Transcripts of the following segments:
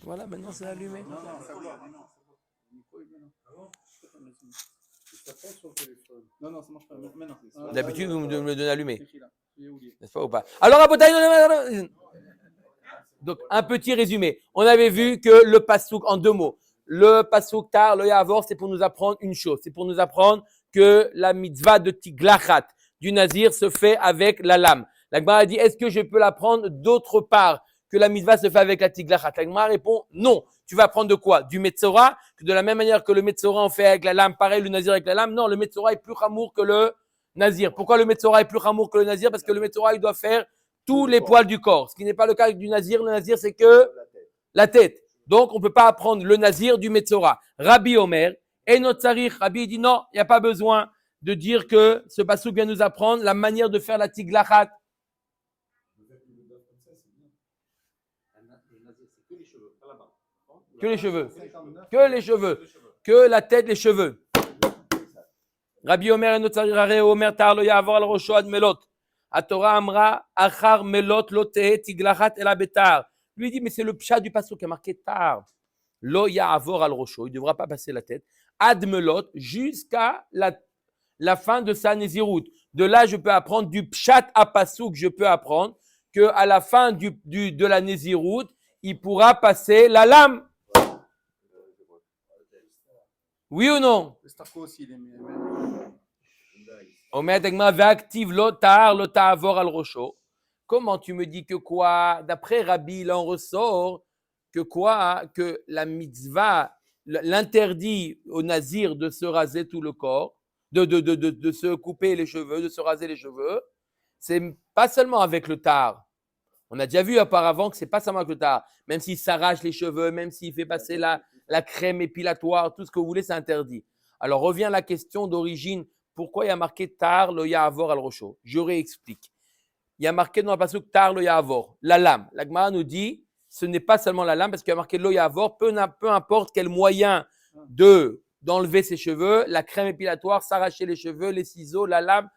Voilà, maintenant c'est allumé. Non, ça va. Le micro est bien là. Ah bon? Ça passe sur le téléphone. Non, ça marche pas. Maintenant. D'habitude, vous me donnez allumé. J'ai oublié. N'est-ce pas ou pas? Alors, Rabotai, donc, un petit résumé. On avait vu que le pasouk, en 2 mots, le pasouk tar, le yavor, c'est pour nous apprendre une chose. C'est pour nous apprendre que la mitzvah de tiglachat, du nazir, se fait avec la lame. La Gemara a dit, est-ce que je peux l'apprendre d'autre part que la mitzvah se fait avec la tiglachat? La Gemara répond, non. Tu vas apprendre de quoi? Du metzora, que de la même manière que le metzora on fait avec la lame, pareil, le nazir avec la lame. Non, le metzora est plus chamour que le nazir. Pourquoi le metzora est plus chamour que le nazir? Parce que le metzora, il doit faire tous les poils du corps. Ce qui n'est pas le cas du nazir. Le nazir, c'est que la tête. Donc, on ne peut pas apprendre le nazir du metzora. Rabbi Omer, et notre tsarich, Rabbi dit non, il n'y a pas besoin de dire que ce passouk vient nous apprendre la manière de faire la tiglachat. Que les cheveux. Que les cheveux. Que la tête, les cheveux. Rabbi Omer, et notre tsarich, Rabbi Omer, tar lo ya'avor al rosho ad melot. A Torah Amra, Achar Melot Lote Tiglachat El Abetar. Lui dit, mais c'est le pshat du passouk qui a marqué tar. Lo Ya'avor al Rosho, il ne devra pas passer la tête. Ad Melot, jusqu'à la fin de sa Nézirut. De là, je peux apprendre du pshat à passouk, je peux apprendre qu'à la fin de la Nézirut, il pourra passer la lame. Oui ou non? Le Starco aussi, il est mieux. Comment tu me dis que quoi? D'après Rabbi, il en ressort que quoi? Que la mitzvah, l'interdit au nazir de se raser tout le corps, de se couper les cheveux, de se raser les cheveux, c'est pas seulement avec le tar. On a déjà vu auparavant que c'est pas seulement avec le tar. Même s'il s'arrache les cheveux, même s'il fait passer la crème épilatoire, tout ce que vous voulez, c'est interdit. Alors revient la question d'origine. Pourquoi il y a marqué tar lo ya'avor al rosho? Je réexplique. Il y a marqué dans la pasuk tar lo ya'avor, la lame. La Gemara nous dit, ce n'est pas seulement la lame, parce qu'il y a marqué lo ya'avor, peu importe quel moyen d'enlever ses cheveux, la crème épilatoire, s'arracher les cheveux, les ciseaux, la lame,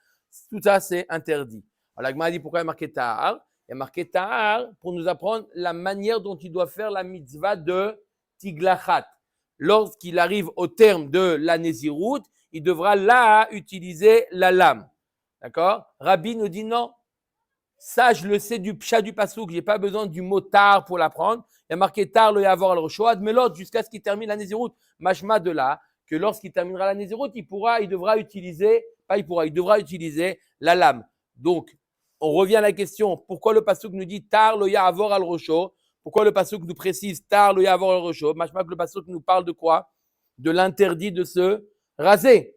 tout ça c'est interdit. Alors la Gemara dit pourquoi il y a marqué tar? Il y a marqué tar pour nous apprendre la manière dont il doit faire la mitzvah de tiglachat. Lorsqu'il arrive au terme de la Nézirut, il devra là utiliser la lame. D'accord? Rabbi nous dit non. Ça, je le sais du pshat du pasouk. Je n'ai pas besoin du mot tar pour l'apprendre. Il y a marqué tar le yavor al roshoad, mais l'autre jusqu'à ce qu'il termine la Nézirut. Mashma de là, que lorsqu'il terminera la Nézirut, il devra utiliser la lame. Donc, on revient à la question. Pourquoi le pasouk nous dit tar le yavor al rosho? Pourquoi le pasouk nous précise tar le yavor al rosho? Mashma que le pasouk nous parle de quoi? De l'interdit de se raser.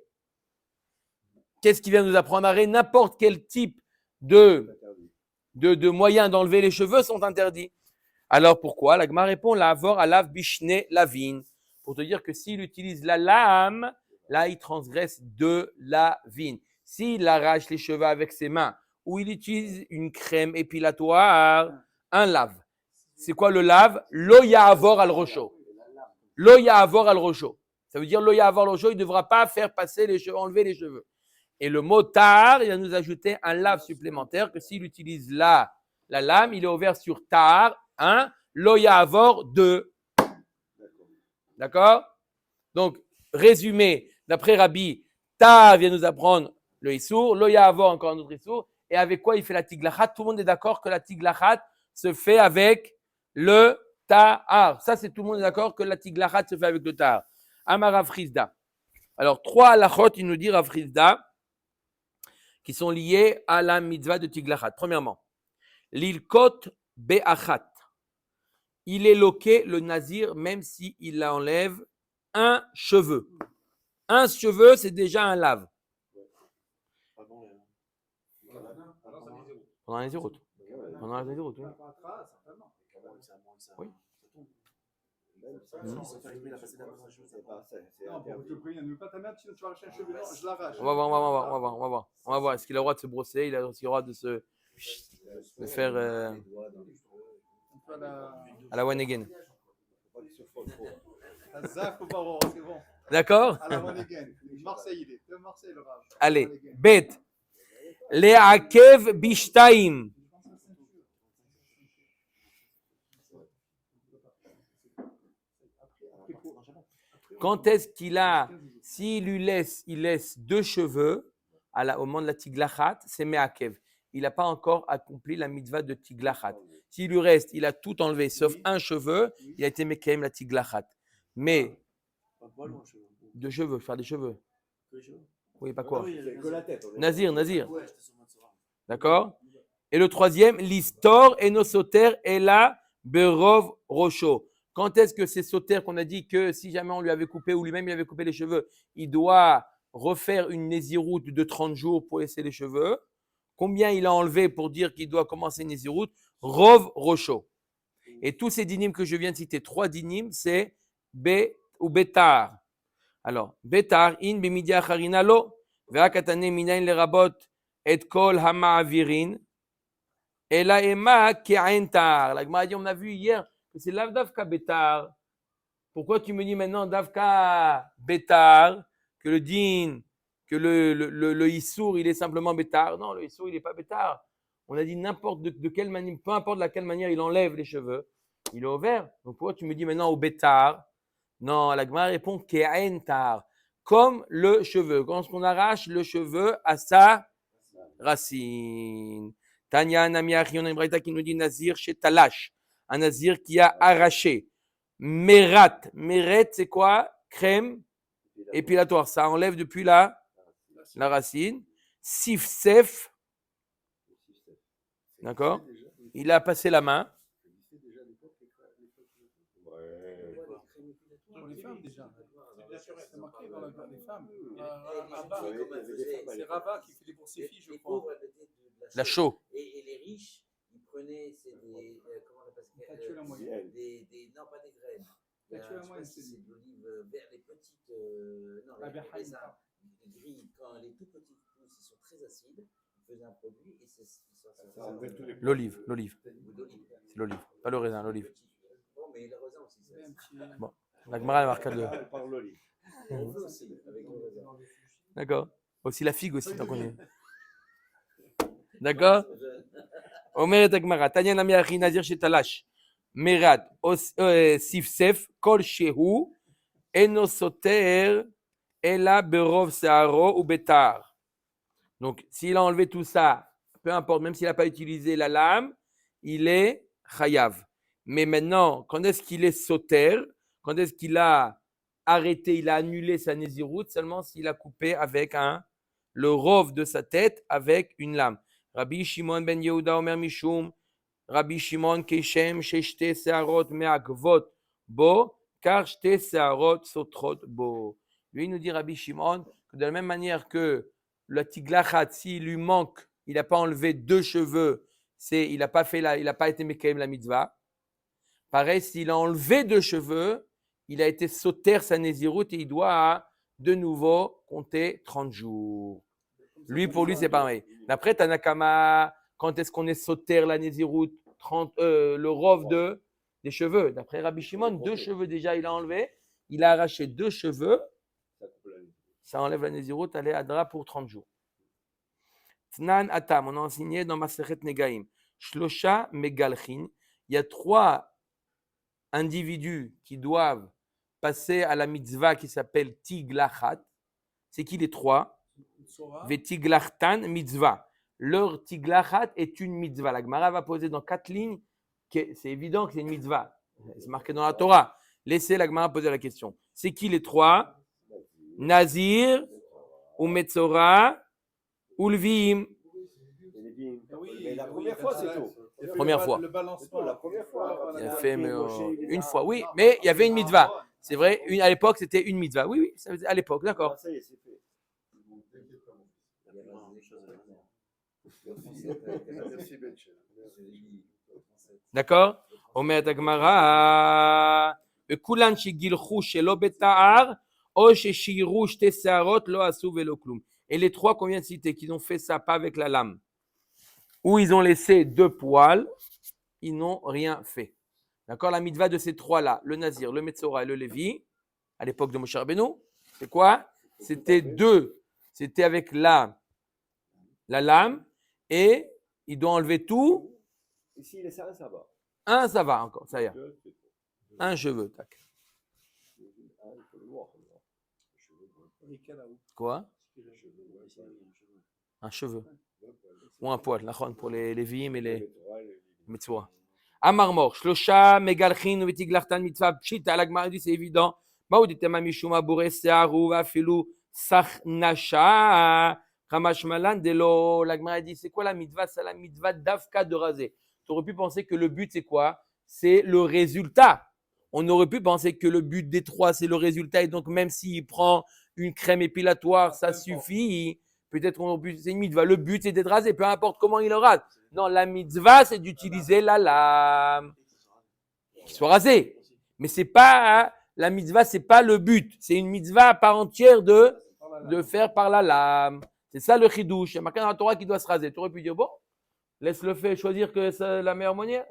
Qu'est-ce qui vient nous apprendre? N'importe quel type de moyens d'enlever les cheveux sont interdits. Alors pourquoi? La Gemara répond l'avor alav bishne lavin. Pour te dire que s'il utilise la lame, là il transgresse 2 lavin. S'il arrache les cheveux avec ses mains ou il utilise une crème épilatoire, un lave. C'est quoi le lave? Lo ya'avor al rosho. Lo ya'avor al rosho. Ça veut dire lo ya'avor al rosho, il ne devra pas faire passer les cheveux, enlever les cheveux. Et le mot tar, il va nous ajouter un lave supplémentaire que s'il utilise la lame, il est ouvert sur tar 1, lo ya'avor 2. D'accord? Donc, résumé, d'après Rabbi, tar vient nous apprendre le issour, lo ya'avor encore un autre issour, et avec quoi il fait la tiglachat? Tout le monde est d'accord que la tiglachat se fait avec le tar. Ça, c'est tout le monde est d'accord que la tiglachat se fait avec le tar. Amar Rav Chizda. Alors, 3 halachot, il nous dit Rav Chizda, qui sont liés à la mitzvah de tiglachat. Premièrement, l'ilkot be'achat. Il est loqué, le nazir, même s'il enlève un cheveu. Un cheveu, c'est déjà un lave. Pendant les zéros. Pendant les zéros. Oui. On va voir. Est-ce qu'il a le droit de se brosser? Il a aussi le droit de se faire à la one again. D'accord? Allez, bête. Le'akev bishtaim. Quand est-ce qu'il a, s'il lui laisse, il laisse 2 cheveux au moment de la tiglachat, c'est me'akev. Il n'a pas encore accompli la mitzvah de tiglachat. S'il lui reste, il a tout enlevé, sauf un cheveu, il a été mekem la tiglachat. Mais 2 cheveux, faire des cheveux. Oui, pas quoi. Nazir. D'accord. Et le troisième, l'histor et nos soter et la berov rocho. Quand est-ce que c'est soter qu'on a dit que si jamais on lui avait coupé ou lui-même il avait coupé les cheveux, il doit refaire une nésiroute de 30 jours pour laisser les cheveux. Combien il a enlevé pour dire qu'il doit commencer une nésiroute? Rov rocho. Et tous ces dynimes que je viens de citer, 3 dynimes, c'est B ou Betar. Alors, Betar, in bemidia harina lo, ve'akatane minain lerabot et kol hama'avirin, et la ema ke'aintar. La Gemara dit, on a vu hier que c'est l'avdavka Betar. Pourquoi tu me dis maintenant davka Betar, que le din, que le issour, il est simplement Betar? Non, le issour, il n'est pas Betar. On a dit n'importe de quelle manière, peu importe de quelle manière il enlève les cheveux, il est au vert. Donc pourquoi tu me dis maintenant au Betar? Non, la Gemara répond ke'aintar, comme le cheveu. Quand on arrache le cheveu à sa racine. Tanya Namiach, on a une braïta qui nous dit Nazir chez Talash, un Nazir qui a arraché. Merat, c'est quoi? Crème épilatoire, ça enlève depuis la racine. Sifsef, d'accord? Il a passé la main. Pour les femmes déjà. C'est marqué dans les femmes. C'est Rava qui fait des pour ses filles, je crois. La chaux. Et les riches, ils prenaient des comment on appelle ça? Non, pas des graines. C'est de l'olive vert, les petites non, les raisins gris, quand les tout petits pousses, ils sont très acides, ils faisaient un produit et l'olive. C'est l'olive, pas le raisin, l'olive. Bon, mais le raisin aussi, c'est bon. La Gemara elle marque de. D'accord. Aussi la figue aussi, tant qu'on est. D'accord. Omer et Gemara. Tanya nami achi nazir shetalash. Merat sifsef kol shehu eno soter ela berov searo ou betar. Donc, s'il a enlevé tout ça, peu importe, même s'il n'a pas utilisé la lame, il est chayav. Mais maintenant, quand est-ce qu'il est soter? Quand est-ce qu'il a arrêté, il a annulé sa nésiroute? Seulement s'il a coupé avec le rov de sa tête avec une lame. Rabbi Shimon ben Yehuda Omer Mishum, Rabbi Shimon Keshem Sheshte Searot Me'akvot Bo, car Shte Searot Sotrot Bo. Lui, il nous dit Rabbi Shimon que de la même manière que la tiglachat, s'il lui manque, il n'a pas enlevé 2 cheveux, il n'a pas été mekayem la mitzvah. Pareil, s'il a enlevé 2 cheveux, il a été soter sa nésiroute et il doit de nouveau compter 30 jours. Lui, pour lui, c'est pareil. D'après Tanakama, quand est-ce qu'on est soter la nésiroute? Le rov des cheveux. D'après Rabbi Shimon, 2 cheveux déjà, il a enlevé. Il a arraché 2 cheveux. Ça enlève la nésiroute, elle est adra pour 30 jours. Tnan Atam, on a enseigné dans Masechet Negaim. Shlosha Megalchin. Il y a 3 individus qui doivent passer à la mitzvah qui s'appelle Tiglachat. C'est qui les 3? Vetiglachtan mitzvah. Leur Tiglachat est une mitzvah. La Gemara va poser dans 4 lignes. C'est évident que c'est une mitzvah. C'est marqué dans la Torah. Laissez la Gemara poser la question. C'est qui les 3? Nazir, ou Metzora, ou Lvim. Mais la première fois, c'est tout. Première fois. La première fois. Il a fait une fois, oui, mais il y avait une mitzvah. C'est vrai, à l'époque, c'était une mitzvah. Oui, à l'époque, d'accord. Ça y est, c'est fait. D'accord? Omer Dagmara. Kulan shigilchu shelo beta'ar, o sheshiru shte searot lo asu velo klum. Et les 3 qu'on vient de citer, qui ont fait ça pas avec la lame, ou ils ont laissé 2 poils, ils n'ont rien fait. D'accord? La mitzvah de ces 3-là, le Nazir, le Metzora et le Lévi, à l'époque de Moshe Rabbeinu, c'est quoi? C'était 2. C'était avec la lame, et ils doivent enlever tout. Ici, il est ça va. Un, ça va encore, ça y est. Un cheveu, tac. Quoi? Un cheveu. Ou un poil, pour les Lévi'im et les Metzora. Amarmor, Shlosha, Megalchin, Vetiglartan, Mitzvah, Pshit, Alagmar, dit c'est évident. Maouditema Mishuma, Boresearu, Afilu, Sachnasha, Ramashmalan, Delo. L'Agmar dit c'est quoi la mitzvah? C'est la mitzvah d'Afka de raser. Tu aurais pu penser que le but c'est quoi? C'est le résultat. On aurait pu penser que le but des trois c'est le résultat et donc même s'il prend une crème épilatoire, ça suffit. Peut-être qu'on aurait pu, c'est une mitzvah. Le but c'est d'être rasé, peu importe comment il le rase. Non, la mitzvah, c'est d'utiliser la lame. Qu'il soit rasé. Mais c'est pas, la mitzvah, c'est pas le but. C'est une mitzvah à part entière de faire par la lame. C'est ça le chidouche. Il y a marqué dans la Torah qui doit se raser. Tu aurais pu dire, bon, laisse-le faire, choisir que c'est la meilleure manière.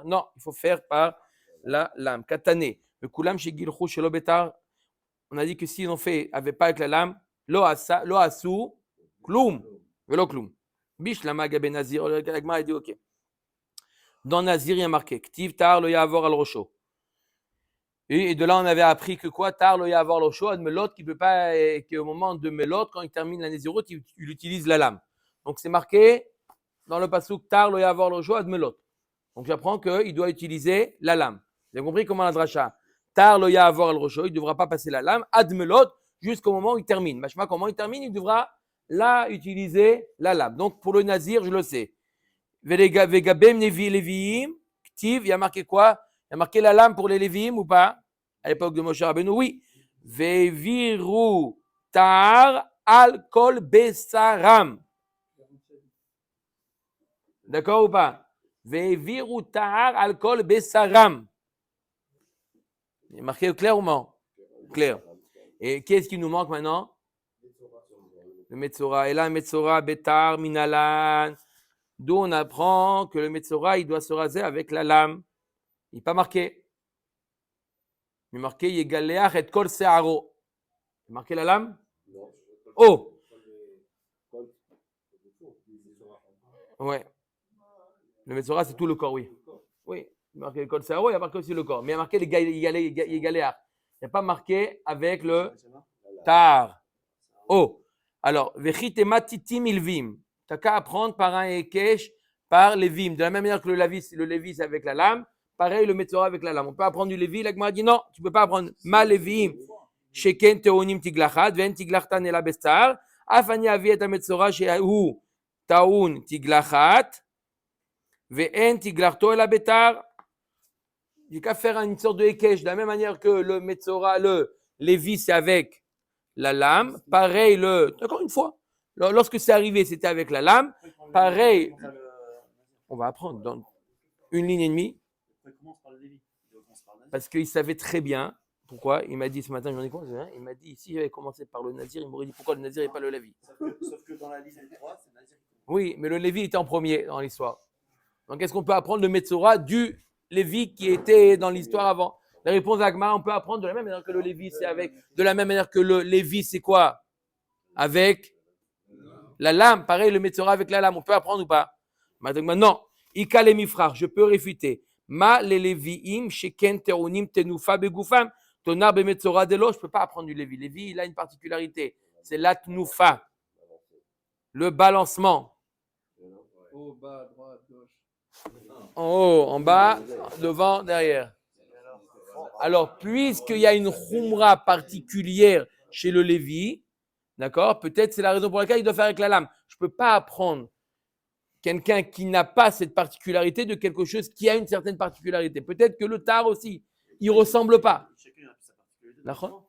Non, il faut faire par la lame. Katané. Le kulam chez Gilchou, chez l'Obetar, on a dit que si on fait pas avec la lame, lo asu, kloum, velo kloum. Bish la maga ben Nazir, le Gagma a dit ok. Dans Nazir, il y a marqué Ktiv tar lo yavor al rosho. Et de là, on avait appris que quoi? Tar lo yavor al rosho, ad melot, qui peut pas, qu'au moment de melot, quand il termine la Nézirut, il utilise la lame. Donc c'est marqué dans le pasuk tar lo yavor al rosho, ad melot. Donc j'apprends qu'il doit utiliser la lame. Vous avez compris comment la dracha? Tar lo yavor al rosho, il ne devra pas passer la lame, ad melot, jusqu'au moment où il termine. Machma, comment il termine? Il devra là utiliser la lame. Donc pour le nazir, je le sais. Vegabem Leviim, Ktiv, il y a marqué quoi? Il y a marqué la lame pour les Lévi'im ou pas? À l'époque de Moshe Rabbeinu, oui. Veviru tar al kol besaram. D'accord ou pas? Veviru tar al kol besaram. Il y a marqué clair ou non? Clair. Et qu'est-ce qui nous manque maintenant? Le Metzora. Et là, Metzora, Betar, Minalan. D'où on apprend que le Metzora, il doit se raser avec la lame. Il n'est pas marqué. Il est marqué Yegaleach et Kol Searo. Il est marqué la lame? Oh! Ouais. Le Metzora, c'est tout le corps, oui. Oui. Il est marqué Kol Searo, il y a marqué aussi le corps. Mais il y a marqué Yegaleach. Il n'y a pas marqué avec le Tar. Oh! Alors, Vechitema titim ilvim. Tu n'as qu'à apprendre par un ekesh, par les vim. De la même manière que le Lévi, c'est avec la lame. Pareil, le Metzora avec la lame. On peut apprendre du Lévi. L'Agma dit non, tu ne peux pas apprendre. Ma Lévim, sheken teonim tiglachat, ven tiglachtan ela bestar. Afani avi et Metzora shehu taun tiglachat, ven tiglachto ela betar. Il n'y a qu'à faire une sorte de ekesh. De la même manière que le Metzora, le Lévi, c'est avec la lame. Pareil, encore une fois. Lorsque c'est arrivé, c'était avec la lame. Pareil, on va apprendre dans une ligne et demie. Parce qu'il savait très bien pourquoi. Il m'a dit ce matin, j'en ai compris, il m'a dit si j'avais commencé par le Nazir, il m'aurait dit pourquoi le Nazir et pas le Lévi. Sauf que dans la liste des trois, c'est Nazir. Oui, mais le Lévi était en premier dans l'histoire. Donc est-ce qu'on peut apprendre le Metzora du Lévi qui était dans l'histoire avant? La réponse d'Agma, on peut apprendre de la même manière que le Lévi, c'est avec. De la même manière que le Lévi, c'est quoi? Avec la lame, pareil, le Metzora avec la lame, on peut apprendre ou pas? Non. Ika le mifrach, je peux réfuter. Ma le Leviim, sheken terunim tenufa begufam, tonar be Metzora de l'eau, je ne peux pas apprendre du Lévi. Lévi, il a une particularité, c'est la tnufa, le balancement. Haut, bas, droite, gauche. En haut, en bas, devant, derrière. Alors, puisqu'il y a une khumra particulière chez le Lévi, d'accord? Peut-être c'est la raison pour laquelle il doit faire avec la lame. Je ne peux pas apprendre quelqu'un qui n'a pas cette particularité de quelque chose qui a une certaine particularité. Peut-être que le tar aussi, il ne ressemble pas. D'accord?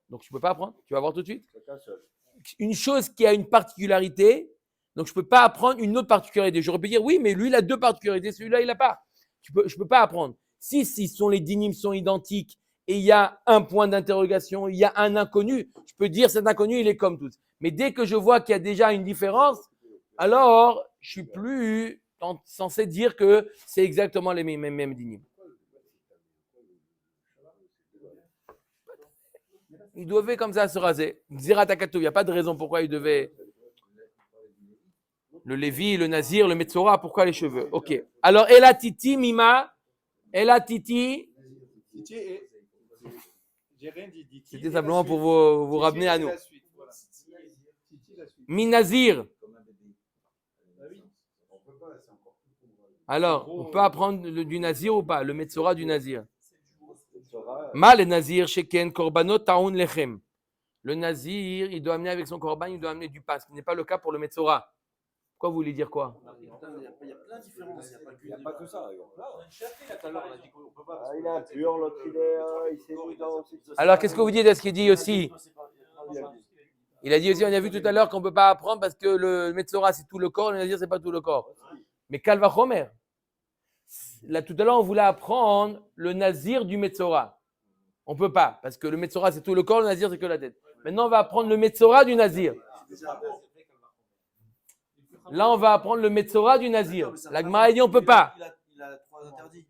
Donc, je ne peux pas apprendre. Tu vas voir tout de suite. Une chose qui a une particularité, donc je ne peux pas apprendre une autre particularité. J'aurais pu dire, oui, mais lui, il a deux particularités, celui-là, il n'a pas. Je ne peux pas apprendre. Si les dynimes sont identiques et il y a un point d'interrogation, il y a un inconnu, je peux dire cet inconnu, il est comme tous. Mais dès que je vois qu'il y a déjà une différence, alors je suis plus censé dire que c'est exactement les mêmes dynimes. Il devait comme ça se raser. Ziratakatou, il n'y a pas de raison pourquoi il devait. Le Lévi, le Nazir, le Metzora, pourquoi les cheveux? Ok. Alors, Ela Titi, Mima. Ela Titi. Titi et J'ai rien dit. Dit C'était simplement pour vous ramener à nous. La suite, voilà. Titi, la suite. Minazir. Comme un bébé. Ah oui. On peut pas, c'est encore plus pour Alors, on peut apprendre du Nazir ou pas? Le Metzora du Nazir. Torah. Mal le Nazir, sheken korbanot taoun lechem. Le Nazir, il doit amener avec son korban, il doit amener du pain, ce qui n'est pas le cas pour le Metzora. Pourquoi vous voulez dire quoi? Il y a plein de différences. Il n'y a pas que ça. Il y a plein. Tout à l'heure, on a dit qu'on peut pas. Ah, il est impur, l'autre il s'est mis dans. Alors, qu'est-ce que vous dites de ce qu'il dit aussi? Il a dit aussi, on a vu tout à l'heure qu'on ne peut pas apprendre parce que le Metzora, c'est tout le corps, le Nazir, c'est pas tout le corps. Mais Kalva Chomer. Là, tout à l'heure, on voulait apprendre le Nazir du Metzora. On ne peut pas, parce que le Metzora, c'est tout le corps, le Nazir, c'est que la tête. Maintenant, on va apprendre le Metzora du Nazir. Là, on va apprendre le Metzora du Nazir. La Gemara dit, on ne peut pas. Il a 3 interdits.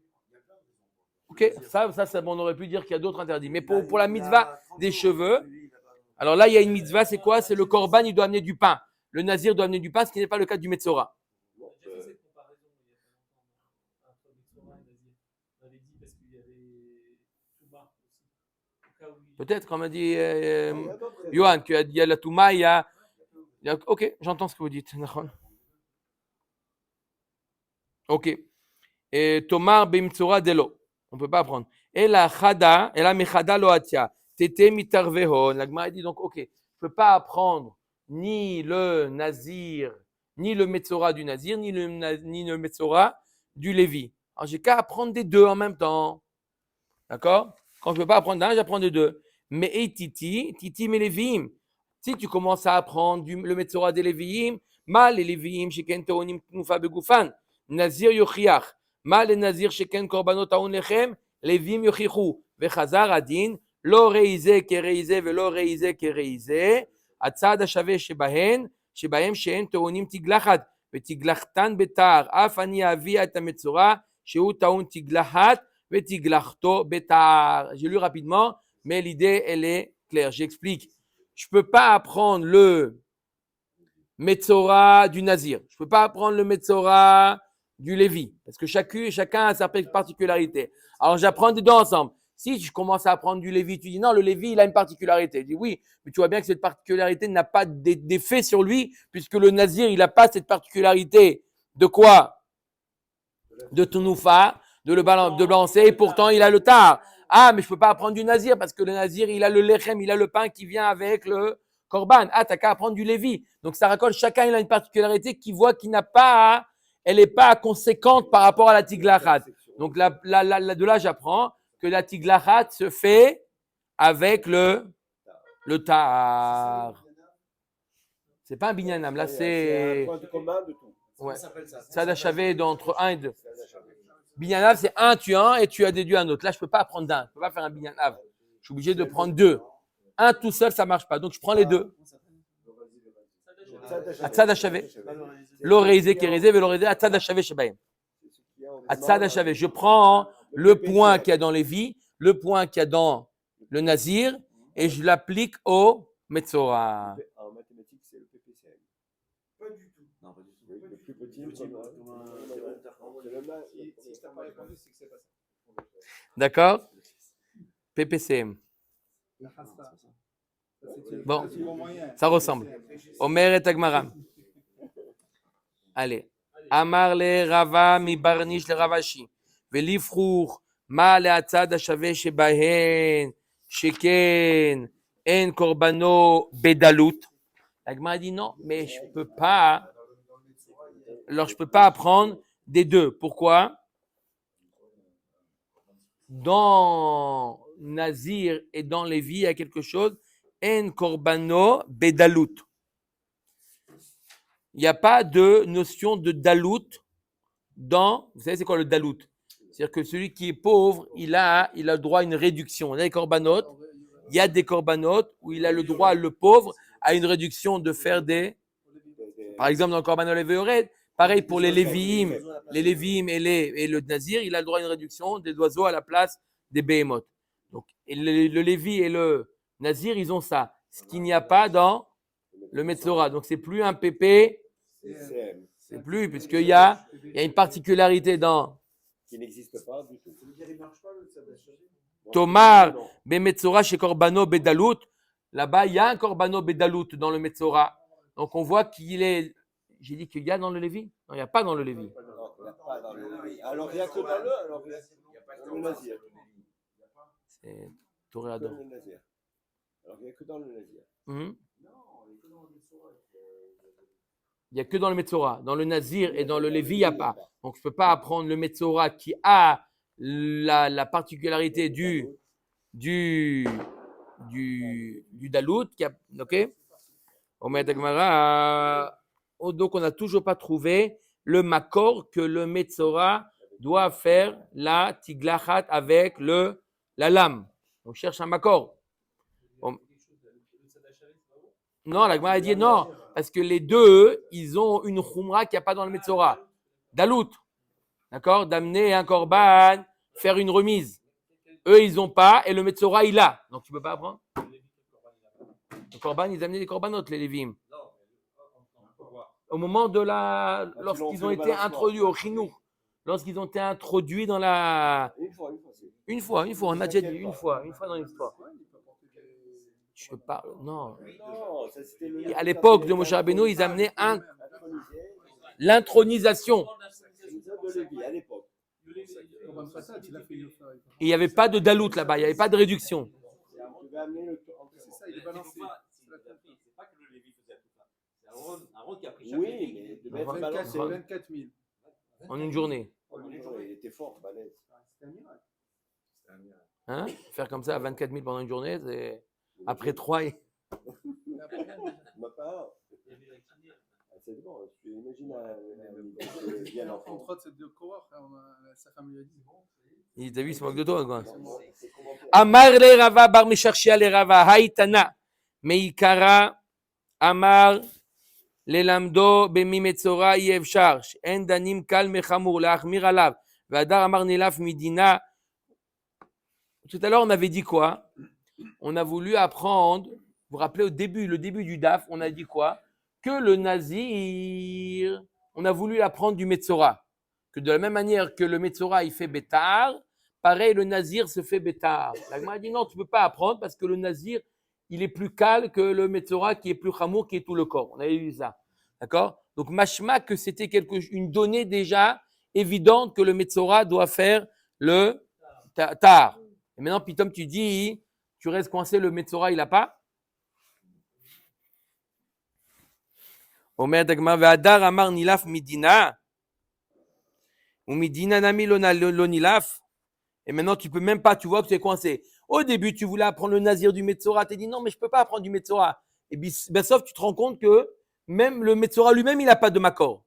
Ok, ça, on aurait pu dire qu'il y a d'autres interdits. Mais pour la mitzvah des cheveux, alors là, il y a une mitzvah, c'est quoi? C'est le korban, il doit amener du pain. Le Nazir doit amener du pain, ce qui n'est pas le cas du Metzora. Peut-être, comme a dit Johan, il y a la Touma, il y a... Ok, j'entends ce que vous dites. Ok. Et Tomar bimtsora delo. On ne peut pas apprendre. Et la chada, et la mechada lo atia. Tete mitarvehon. La Gemara dit donc, ok, je ne peux pas apprendre ni le Nazir, ni le Metzora du Nazir, ni le Metzora du Lévi. Alors, j'ai qu'à apprendre des deux en même temps. D'accord? Quand je ne peux pas apprendre d'un, j'apprends des deux. Mais et Titi mais Lévim. Si tu commences à apprendre le Metzora des Léviim, mal les Léviim, sheken teonim tnufa begufan, Nazir yochiach, mal les Nazir, sheken korbanot taon lechem, Léviim yochichu, vechazar adin, lo reize kereize velo reize kereize, atzad hashave shebahen shehen teonim tiglachat, vetiglachtan betar, af ani avi at Metzora, shehu taon tiglachat, vetiglachto betar. J'ai lu rapidement, mais l'idée, elle est claire. J'explique. Je ne peux pas apprendre le Metzora du Nazir. Je ne peux pas apprendre le Metzora du Lévi. Parce que chacun a sa particularité. Alors, j'apprends les deux ensemble. Si je commence à apprendre du Lévi, tu dis non, le Lévi, il a une particularité. Je dis oui, mais tu vois bien que cette particularité n'a pas d'effet sur lui, puisque le Nazir, il n'a pas cette particularité. De quoi? De Tunoufa, de balancer, et pourtant, il a le tar. Ah, mais je ne peux pas apprendre du Nazir parce que le Nazir, il a le lechem, il a le pain qui vient avec le korban. Ah, tu n'as qu'à apprendre du Lévi. Donc, ça raconte, chacun il a une particularité qui voit qu'il n'a pas, elle n'est pas conséquente par rapport à la tiglachat. Donc, de là, j'apprends que la tiglachat se fait avec le tar. C'est pas un binyanam, là, c'est. un point de commun de tout. Ouais. Ça d'achavé d'entre 1 et 2. Binyanav, c'est un, tu as un et tu as déduit un autre. Là, je ne peux pas apprendre d'un. Je ne peux pas faire un binyanav. Je suis obligé de prendre deux. Un tout seul, ça ne marche pas. Donc, je prends les deux. Atzad hachavé. L'oreizé kérézé, l'oreizé, atzad hachavé shebaim. Atzad hachavé. Je prends le point qu'il y a dans les vies, le point qu'il y a dans le Nazir, et je l'applique au Metzora. En mathématiques, c'est le PPCM. Pas du tout. Non, pas du tout. Le plus petit, Si tu n'as pas répondu, c'est que c'est pas ça. D'accord? PPCM. Bon, ça ressemble. Omer et Agmara. Allez. Amar le Rava mi barnish le Ravashi. Velifrour ma le atzad hashave shebahen sheken en korbano bedalut. Agmara dit non, mais je peux pas. Alors je peux pas apprendre des deux. Pourquoi? Dans Nazir et dans Lévi, il y a quelque chose. En korbano bedalut. Il n'y a pas de notion de dalut dans. Vous savez, c'est quoi le dalut? C'est-à-dire que celui qui est pauvre, il a le droit à une réduction. Il y a des korbanot. Il y a des korbanot où il a le droit, le pauvre, à une réduction de faire des. Par exemple, dans le korbanot levéored, pareil pour les Lévi'im et le Nazir, il a le droit à une réduction des oiseaux à la place des behemoth. Donc, le Lévi et le Nazir, ils ont ça. Ce qu'il n'y a pas dans le Metzora. Donc, c'est plus un PP. C'est plus, puisqu'il y a une particularité dans. Qui n'existe pas du tout. Tomar, Bemetzora chez Korbano Bedalut. Là-bas, il y a un Korbano Bedalut dans le Metzora. Donc on voit qu'il est. J'ai dit qu'il y a dans le Lévi? Non, il n'y a pas dans le Lévi. Non, il n'y a pas dans le Lévi. Alors, il n'y a que dans le. Alors, il y a le Nazir. C'est Toréador. Le Nazir. Alors, il n'y a que dans le Nazir. Il n'y a que dans le Metzora. Dans le Nazir et dans le Lévi, il n'y a pas. Donc je ne peux pas apprendre le Metzora qui a la particularité du Dalut. Ok? Donc on n'a toujours pas trouvé le Makor que le Metzora doit faire la Tiglachat avec la lame. On cherche un Makor. Non, la Gemara a dit non, parce que les deux, ils ont une Khumra qu'il n'y a pas dans le Metzora. Dalut, d'accord? D'amener un Korban, faire une remise. Eux, ils n'ont pas, et le Metzora, il a. Donc, tu ne peux pas apprendre. Le Korban, ils amenaient des Korbanotes, les Lévim. Au moment de lorsqu'ils ont été introduits au Chinour, lorsqu'ils ont été introduits dans la. Une fois, on a déjà dit une fois dans l'histoire. Je parle, non. À l'époque de Moshe Rabbeinu, ils amenaient l'intronisation. Il n'y avait pas de dalout là-bas, il n'y avait pas de réduction. Oui, mais 24 000. En une journée. Il était fort, balèze. Hein? Faire comme ça à 24 000 pendant une journée, c'est. Après 3. C'est bon, tu imagines bien l'enfant. Il t'a vu, il se moque de toi, quoi. Amar le Rava bar Misharshia le Rava Haïtana Meikara Amar le Lamdo Bemi Metzora Yevshar En Danim Kal Mechamur Leachmir Alav Vadar Amar Nilaf Midina. Tout à l'heure, on avait dit quoi? On a voulu apprendre, vous vous rappelez le début du DAF, on a dit quoi? Que le Nazir, on a voulu apprendre du Metzora. Que de la même manière que le Metzora, il fait Bétar, pareil, le Nazir se fait Bétar. La Gemara a dit non, tu ne peux pas apprendre parce que le Nazir, il est plus calme que le Metzora qui est plus Chamour, qui est tout le corps. On avait vu ça. D'accord? Donc, mashma que c'était une donnée déjà évidente que le Metzora doit faire le Tar. Et maintenant, Pitom, tu dis, tu restes coincé, le Metzora, il n'a pas. Omer Dagmar Ve'adar Amar Nilaf Midina. Ou Midina Nami lo Nilaf. Et maintenant, tu peux même pas, tu vois que tu es coincé. Au début, tu voulais apprendre le Nazir du Metzora. Tu as dit non, mais je ne peux pas apprendre du Metzora. Et bien, sauf tu te rends compte que même le Metzora lui-même, il n'a pas de Makor.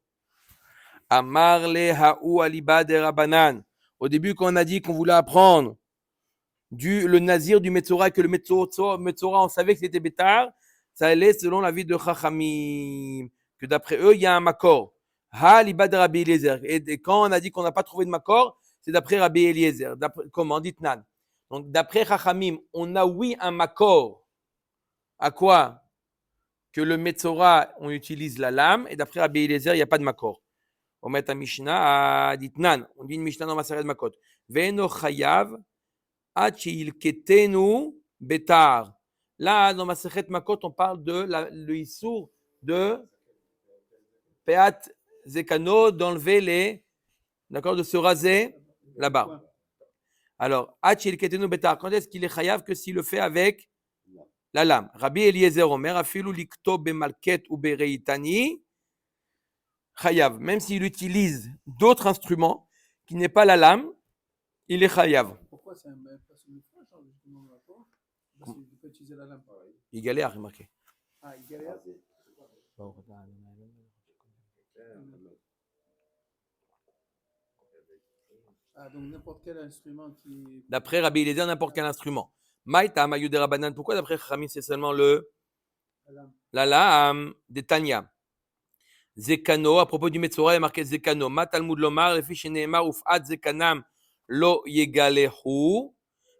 Amar le Ha'u Aliba de Rabanan. Au début, quand on a dit qu'on voulait apprendre le Nazir du Metzora, que le Metzora, on savait que c'était Bétar, ça allait selon l'avis de Chachamim, que d'après eux, il y a un Makor. Ha Liba de Rabbi Eliezer. Et quand on a dit qu'on n'a pas trouvé de Makor, c'est d'après Rabbi Eliezer. Comment dit Nan? Donc d'après Chachamim, on a oui un Makor. À quoi? Que le Metzora, on utilise la lame, et d'après Rabbi Eliezer, il n'y a pas de Makor. On met un Mishnah à Ditnan. On dit une Mishnah dans Maseret Makot. Ve'eno chayav achil ketenu betar. Là, dans Maseret Makot, on parle de le issour de Peat Zekano, d'enlever d'accord, de se raser la barbe. Alors, achil ketenu betar. Quand est-ce qu'il est chayav? Que s'il le fait avec la lame. Rabbi Eliezer Omer, afilu likto bemalket ou bereitani. Chayav, même s'il utilise d'autres instruments qui n'est pas la lame, il est chayav. Pourquoi c'est un personne de foi, justement, dans la Torah? Parce qu'il peut utiliser la lame. Il galère, remarquez. Ah, il galère. Ah, donc n'importe quel instrument qui. D'après Rabbi Eliezer, n'importe quel instrument. Maïta, Mayou de Rabbanan, pourquoi d'après Chachamim, c'est seulement la lame de Tanya? Zekano, à propos du Metzora, il est marqué Zekano. Ma Talmud Lomar, le fiche Neemar, Ufat Zekanam, Lo Yegalehu,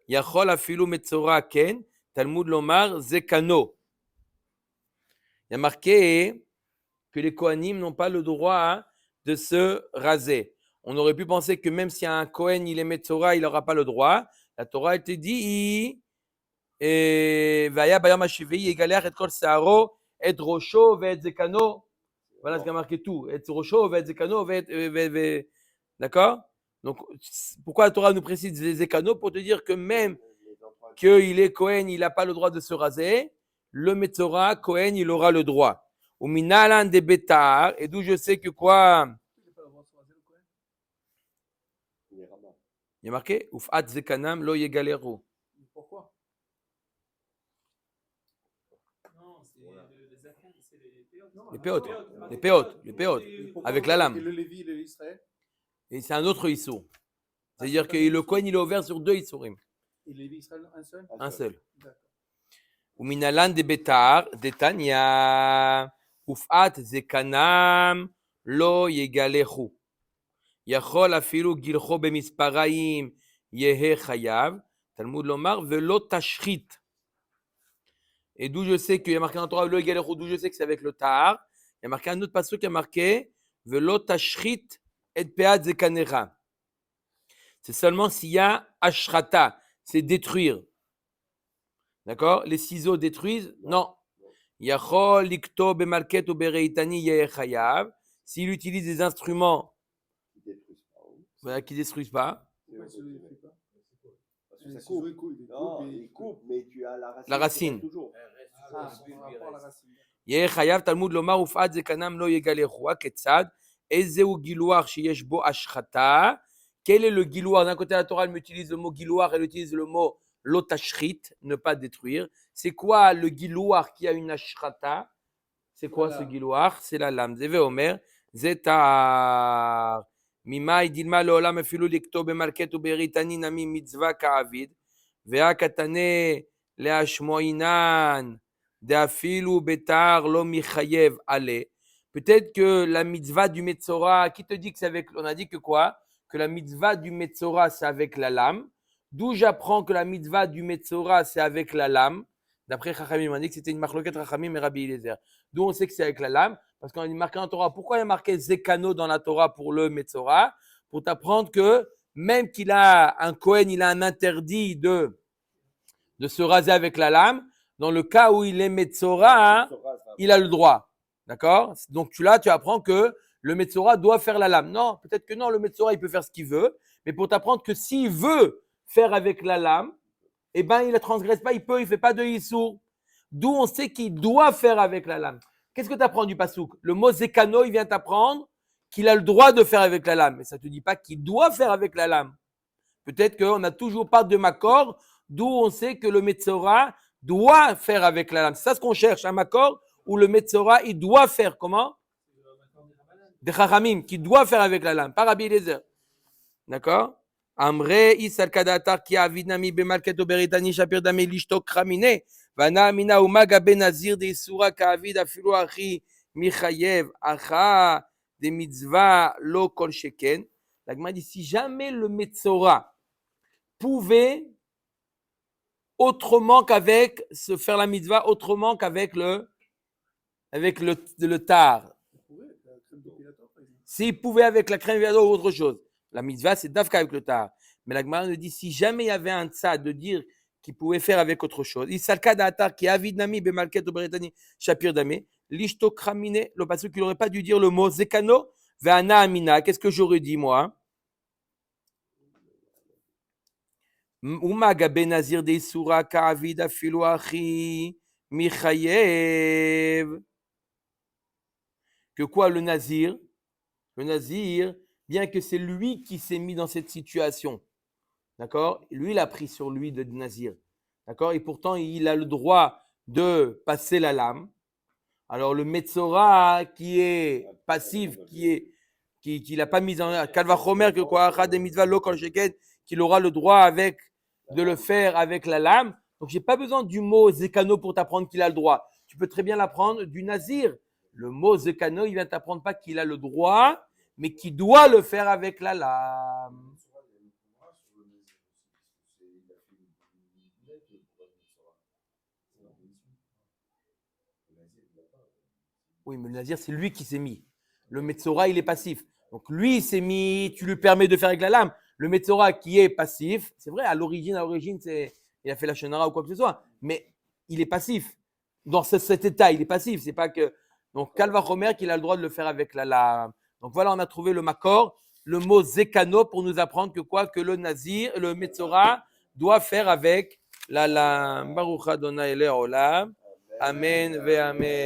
Yachol Afilu Metzora Ken, Talmud Lomar Zekano. Il y a marqué que les Kohanim n'ont pas le droit de se raser. On aurait pu penser que même si un Kohen il est Metzora, il n'aura pas le droit. La Torah, elle te dit, Vaya bayam hashivei yegalech et kol se'aro, et rosho ve'et zekano. Voilà ce qui a marqué tout. Et rosho ve'et zekano, d'accord? Donc, pourquoi la Torah nous précise les zekano? Pour te dire que même qu'il est Kohen, il n'a pas le droit de se raser. Le Metzora, Kohen, il aura le droit. Ou minalan de betar, et d'où je sais que quoi? Il y a marqué Ufat zekanam lo yegaleru. Pourquoi? Non, c'est les zakans, c'est Les péotes. Les péotes. Les péotes. Avec la lame. Et le Lévi, le Israël. Et c'est un autre Issour. C'est-à-dire que le Kohen, il est ouvert sur 2 Issourim. Et le Lévi Israël, un seul? Un seul. D'accord. Ou minalan de betar, detanya. Ufat zekanam lo yegaleru. יכול אפילו גילחו במספריים יהא חייב, תלמוד לומר, ולא תשחית. Et d'où je sais qu'il y a marqué dans la Torah, lo yegalechu, d'où je sais que c'est avec le tahar, il y a marqué un autre passage qui a marqué, velot tashchit et peat zekanecha. C'est seulement s'il y a ashrata, c'est détruire. D'accord? Les ciseaux détruisent? Non. Yachol likto bemalket ou bereitani yeh chayav. S'il utilise des instruments qui ne détruisent pas. Ça coupe, mais tu as la racine. Toujours. יהיה חייב תלמוד לומר ופעת זקנם לא יגלחו, כיצד? איזהו גילוח שיש בו השחתה? Quel est le gilouar? D'un côté, la Torah elle utilise le mot gilouar, elle utilise le mot lo tashchit, ne pas détruire. C'est quoi le gilouar qui a une ashrata? C'est quoi ce gilouar? C'est la lame. Zeve Omer, Zetar. ממאי דילמה לעולם אפילו לכתוב במלכת ובריתני נמי מצווה כעביד, והקטנה להשמועינן דאפילו בתר לא מחייב עלה. Peut-être que la mitzvah du Metzora, qui te dit que c'est avec, on a dit que quoi? Que la mitzvah du Metzora c'est avec la lame. D'où j'apprends que la mitzvah du Metzora c'est avec la lame. D'après Chachamim, on a dit que c'était une marloquette Chachamim et Rabbi Eliezer. D'où on sait que c'est avec la lame. Parce qu'on a marqué en Torah. Pourquoi il y a marqué Zekano dans la Torah pour le Metzora? Pour t'apprendre que même qu'il a un Kohen, il a un interdit de se raser avec la lame. Dans le cas où il est Metzora, il a le droit. D'accord? Donc tu apprends que le Metzora doit faire la lame. Non, peut-être que non, le Metzora, il peut faire ce qu'il veut. Mais pour t'apprendre que s'il veut faire avec la lame, eh ben, il ne transgresse pas, il ne fait pas de Issour. D'où on sait qu'il doit faire avec la lame. Qu'est-ce que tu apprends du pasouk? Le mot zekano, il vient t'apprendre qu'il a le droit de faire avec la lame. Mais ça ne te dit pas qu'il doit faire avec la lame. Peut-être qu'on n'a toujours pas de makor, d'où on sait que le Metzora doit faire avec la lame. C'est ça ce qu'on cherche, un makor où le Metzora, il doit faire comment? Des chachamim, qui doit faire avec la lame, pas Rabbi Eliezer. D'accord? Amre isal kadatar ki avidnami bemalket oberitani shapir dame lishtok kramine. Vana amina umaga benazir de isura kaavid afilu achi michayev acha de mitzvah lo kol sheken. La Gemara dit si jamais le Metzora pouvait autrement qu'avec se faire la mitzvah autrement qu'avec le tar. S'il pouvait avec la crème viado ou autre chose. La mitzvah c'est dafka avec le tar. Mais la Gemara nous dit si jamais il y avait un tzad de dire qu'il pouvait faire avec autre chose. Il salka d'atar qui avid nami bemalket oberetani shapir dame lishto kramine le passage qu'il n'aurait pas dû dire le mot zekano ve'ana amina. Qu'est-ce que j'aurais dit moi? Umaga benazir de isura ka'avid afilu achi michayev. Que quoi le nazir? Le nazir, bien que c'est lui qui s'est mis dans cette situation, d'accord? Lui, il a pris sur lui de nazir, d'accord? Et pourtant, il a le droit de passer la lame. Alors, le Metzora qui est passif, qui n'a pas mis en Kalvachomer, que quoi, qu'il aura le droit de le faire avec la lame. Donc, je n'ai pas besoin du mot Zekano pour t'apprendre qu'il a le droit. Tu peux très bien l'apprendre du nazir. Le mot Zekano, il ne vient t'apprendre pas qu'il a le droit, mais qu'il doit le faire avec la lame. Oui, mais le nazir, c'est lui qui s'est mis. Le Metzora, il est passif. Donc lui, il s'est mis, tu lui permets de faire avec la lame. Le Metzora qui est passif, c'est vrai, à l'origine, il a fait la Shonara ou quoi que ce soit, mais il est passif. Dans cet état, il est passif. C'est pas que. Donc, Kalva Chomer qu'il a le droit de le faire avec la. Donc voilà, on a trouvé le Makor, le mot Zekano pour nous apprendre que quoi? Que le Nazir, le Metzora doit faire avec la Baruch Adonai Le'olam. Amen ve Amen.